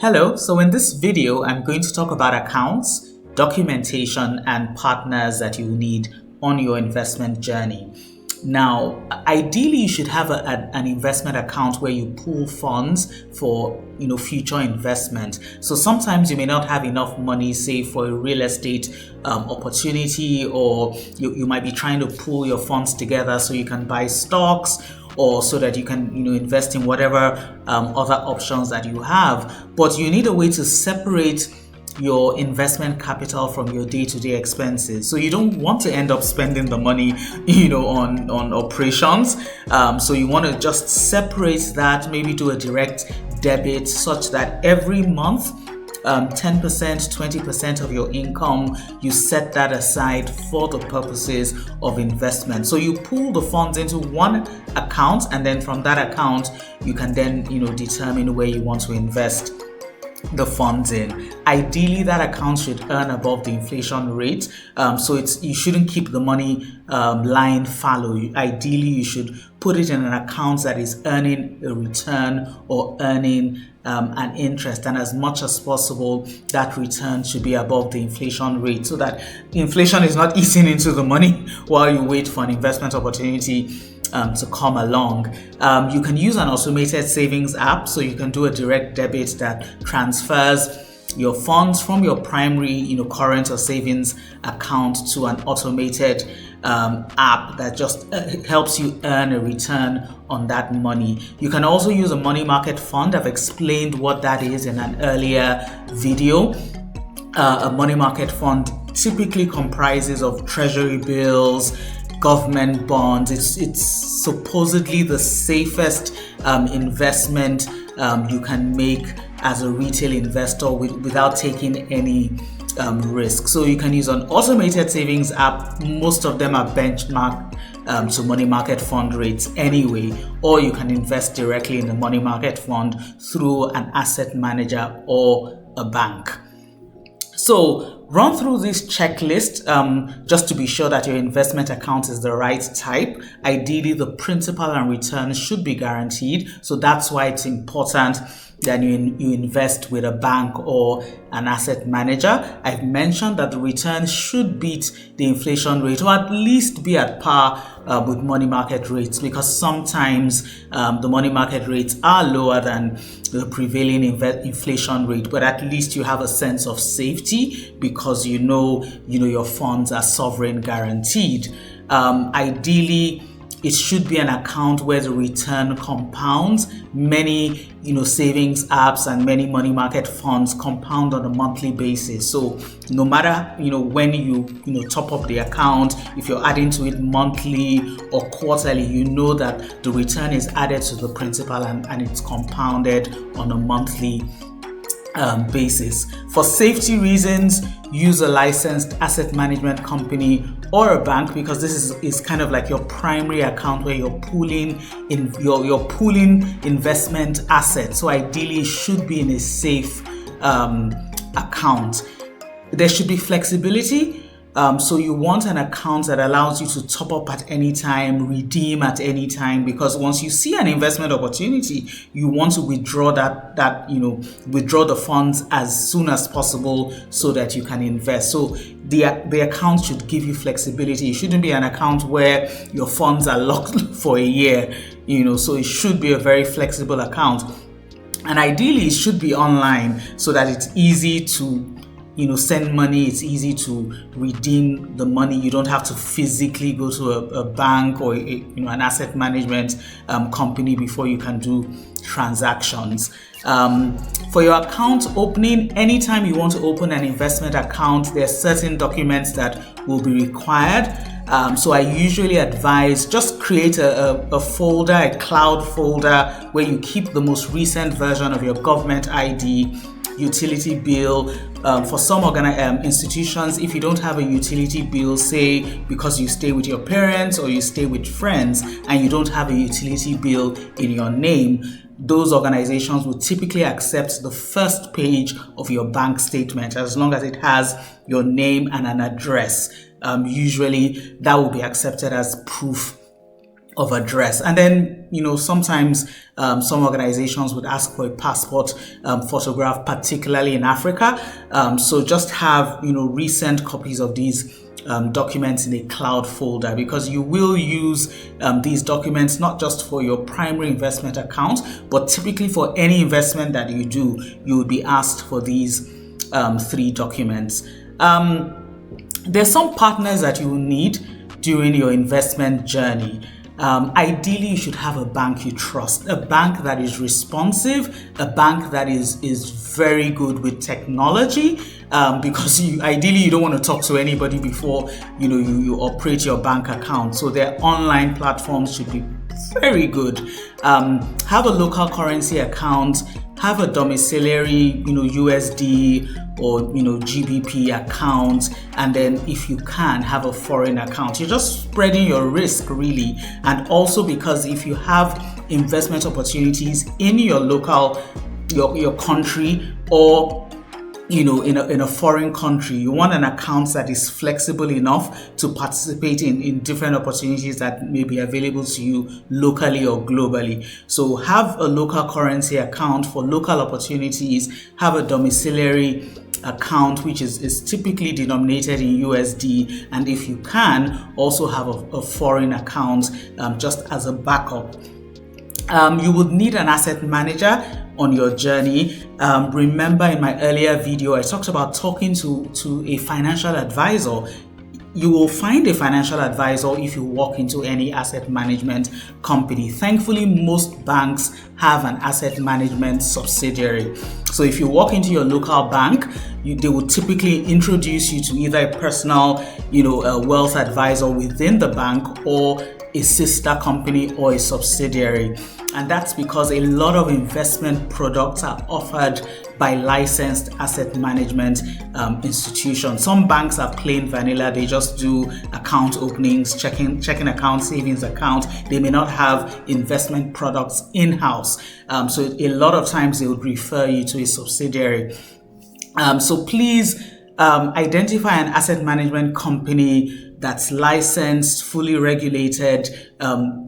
Hello, so in this video, I'm going to talk about accounts, documentation, and partners that you need on your investment journey. Now, ideally, you should have an investment account where you pool funds for future investment. So sometimes you may not have enough money, say for a real estate opportunity, or you might be trying to pool your funds together so you can buy stocks, or so that you can invest in whatever other options that you have. But you need a way to separate your investment capital from your day-to-day expenses. So you don't want to end up spending the money on operations. So you want to just separate that, maybe do a direct debit such that every month 10%, 20% of your income, you set that aside for the purposes of investment. So you pool the funds into one account, and then from that account, you can then, determine where you want to invest the funds in. Ideally, that account should earn above the inflation rate. So you shouldn't keep the money lying fallow. Ideally, you should put it in an account that is earning a return or earning an interest, and as much as possible, that return should be above the inflation rate, so that inflation is not eating into the money while you wait for an investment opportunity to come along. You can use an automated savings app, so you can do a direct debit that transfers your funds from your primary, current or savings account to an automated app that just helps you earn a return on that money. You can also use a money market fund. I've explained what that is in an earlier video. A money market fund typically comprises of treasury bills, government bonds. It's supposedly the safest investment you can make as a retail investor without taking any risk. So you can use an automated savings app. Most of them are benchmarked to money market fund rates anyway, or you can invest directly in the money market fund through an asset manager or a bank. So run through this checklist just to be sure that your investment account is the right type. Ideally, the principal and returns should be guaranteed. So that's why it's important that you invest with a bank or an asset manager. I've mentioned that the returns should beat the inflation rate, or at least be at par with money market rates, because sometimes the money market rates are lower than the prevailing inflation rate, but at least you have a sense of safety because your funds are sovereign guaranteed. Ideally, it should be an account where the return compounds. Many, savings apps and many money market funds compound on a monthly basis. So no matter, when you top up the account, if you're adding to it monthly or quarterly, that the return is added to the principal and it's compounded on a monthly basis. For safety reasons, use a licensed asset management company or a bank, because this is kind of like your primary account where you're pooling investment assets. So ideally, it should be in a safe account. There should be flexibility. So you want an account that allows you to top up at any time, redeem at any time, because once you see an investment opportunity, you want to withdraw withdraw the funds as soon as possible so that you can invest. So the account should give you flexibility. It shouldn't be an account where your funds are locked for a year, so it should be a very flexible account. And ideally, it should be online so that it's easy to send money. It's easy to redeem the money. You don't have to physically go to a bank or an asset management company before you can do transactions. For your account opening, anytime you want to open an investment account, there are certain documents that will be required. So I usually advise just create a folder, a cloud folder, where you keep the most recent version of your government ID, utility bill. For some institutions, if you don't have a utility bill, say because you stay with your parents or you stay with friends and you don't have a utility bill in your name, those organizations will typically accept the first page of your bank statement as long as it has your name and an address. Usually that will be accepted as proof of address. And then, sometimes some organizations would ask for a passport photograph, particularly in Africa. So just have, recent copies of these documents in a cloud folder, because you will use these documents not just for your primary investment account, but typically for any investment that you do, you would be asked for these 3 documents. There's some partners that you will need during your investment journey. Ideally, you should have a bank you trust, a bank that is responsive, a bank that is very good with technology, because ideally you don't want to talk to anybody before you operate your bank account. So their online platforms should be very good. Have a local currency account, have a domiciliary, USD or GBP account, and then if you can, have a foreign account. You're just spreading your risk, really. And also because if you have investment opportunities in your local, your country, or in a foreign country, you want an account that is flexible enough to participate in different opportunities that may be available to you locally or globally. So have a local currency account for local opportunities, have a domiciliary account which is typically denominated in USD, and if you can, also have a foreign account just as a backup. You would need an asset manager on your journey. Remember in my earlier video, I talked about talking to a financial advisor. You will find a financial advisor if you walk into any asset management company. Thankfully, most banks have an asset management subsidiary. So if you walk into your local bank, they will typically introduce you to either a personal, a wealth advisor within the bank, or a sister company or a subsidiary. And that's because a lot of investment products are offered by licensed asset management institutions. Some banks are plain vanilla. They just do account openings, checking account, savings account. They may not have investment products in-house. So a lot of times they would refer you to a subsidiary. So please identify an asset management company that's licensed, fully regulated,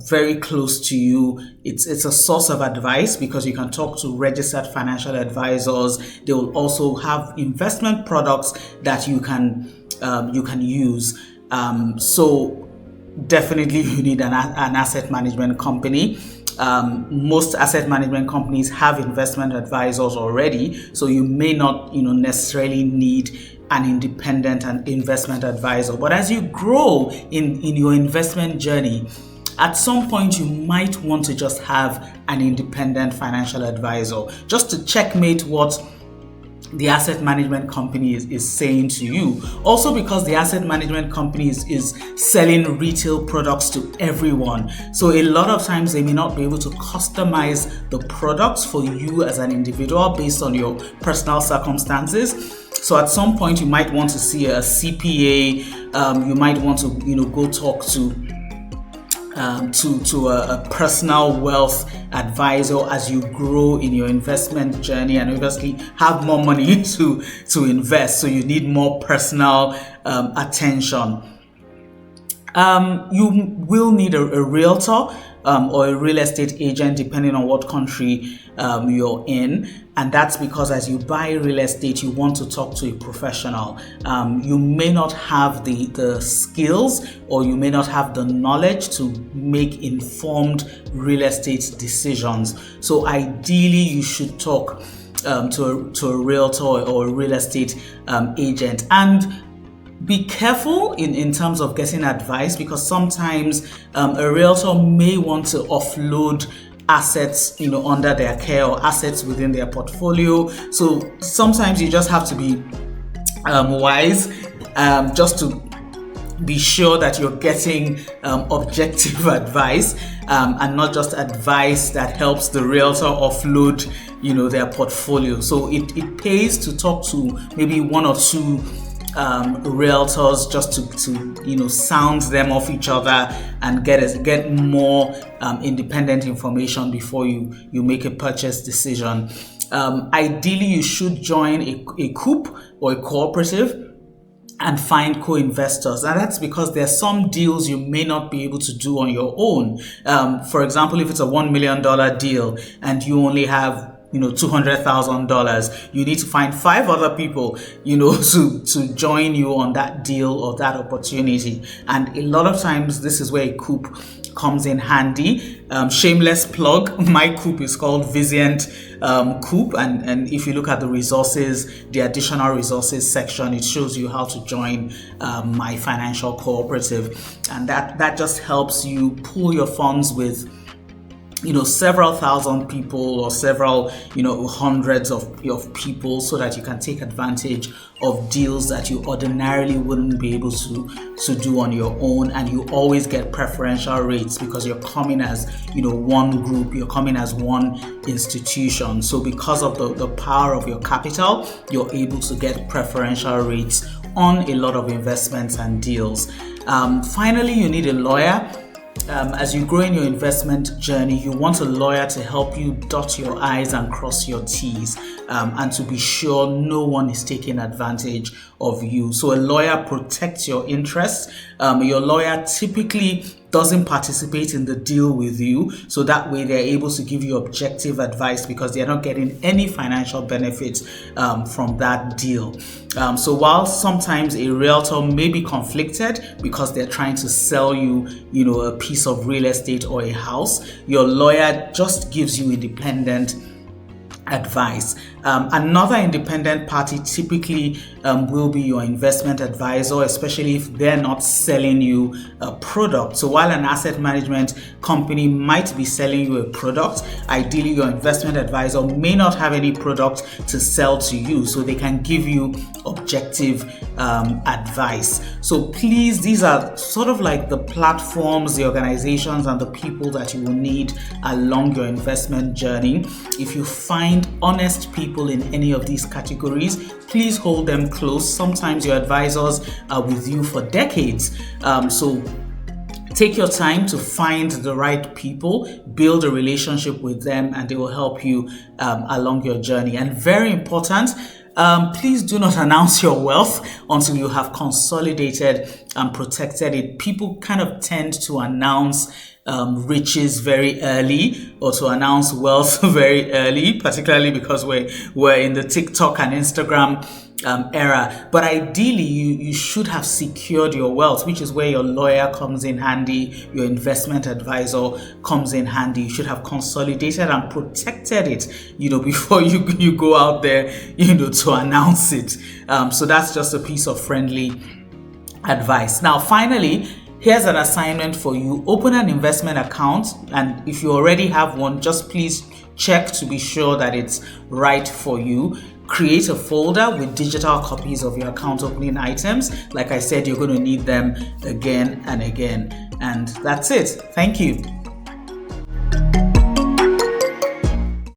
very close to you. It's a source of advice because you can talk to registered financial advisors. They will also have investment products that you can use. So definitely you need an asset management company. Most asset management companies have investment advisors already, so you may not necessarily need an independent and investment advisor. But as you grow in your investment journey, at some point you might want to just have an independent financial advisor just to checkmate what the asset management company is saying to you. Also because the asset management company is selling retail products to everyone. So a lot of times they may not be able to customize the products for you as an individual based on your personal circumstances. So at some point you might want to see a CPA, you might want to go talk to a personal wealth advisor as you grow in your investment journey, and obviously have more money to invest, so you need more personal attention. You will need a realtor or a real estate agent depending on what country you're in, and that's because as you buy real estate you want to talk to a professional. You may not have the skills, or you may not have the knowledge to make informed real estate decisions. So ideally you should talk to a realtor or a real estate agent. And be careful in terms of getting advice, because sometimes a realtor may want to offload assets under their care, or assets within their portfolio. So sometimes you just have to be wise, just to be sure that you're getting objective advice, and not just advice that helps the realtor offload their portfolio. So it pays to talk to maybe one or two realtors just to sound them off each other and get more independent information before you make a purchase decision. Ideally, you should join a coop or a cooperative. and find co-investors. And that's because there are some deals you may not be able to do on your own. For example, if it's a $1 million deal and you only have $200,000, you need to find 5 other people, to join you on that deal or that opportunity. And a lot of times this is where a coup comes in handy. Shameless plug, my coup is called Vizient Coup, and if you look at the resources, the additional resources section, it shows you how to join my financial cooperative, and that just helps you pool your funds with several thousand people or several hundreds of people, so that you can take advantage of deals that you ordinarily wouldn't be able to do on your own. And you always get preferential rates because you're coming as one group, you're coming as one institution. So because of the power of your capital, you're able to get preferential rates on a lot of investments and deals. Finally, you need a lawyer. As you grow in your investment journey, you want a lawyer to help you dot your I's and cross your T's, and to be sure no one is taking advantage of you. So a lawyer protects your interests. Your lawyer typically doesn't participate in the deal with you, so that way they're able to give you objective advice because they're not getting any financial benefits from that deal. So while sometimes a realtor may be conflicted because they're trying to sell you, a piece of real estate or a house, your lawyer just gives you independent advice. Another independent party typically will be your investment advisor, especially if they're not selling you a product. So while an asset management company might be selling you a product, ideally your investment advisor may not have any product to sell to you, so they can give you objective advice. So please, these are sort of like the platforms, the organizations, and the people that you will need along your investment journey. If you find honest people in any of these categories, please hold them close. Sometimes your advisors are with you for decades. So take your time to find the right people, build a relationship with them, and they will help you along your journey. And very important, please do not announce your wealth until you have consolidated and protected it. People kind of tend to announce riches very early, or to announce wealth very early, particularly because we're in the TikTok and Instagram era. But ideally, you should have secured your wealth, which is where your lawyer comes in handy, your investment advisor comes in handy. You should have consolidated and protected it, before you go out there, to announce it. So that's just a piece of friendly advice. Now, finally, here's an assignment for you. Open an investment account, and if you already have one, just please check to be sure that it's right for you. Create a folder with digital copies of your account opening items. Like I said, you're going to need them again and again. And that's it. Thank you.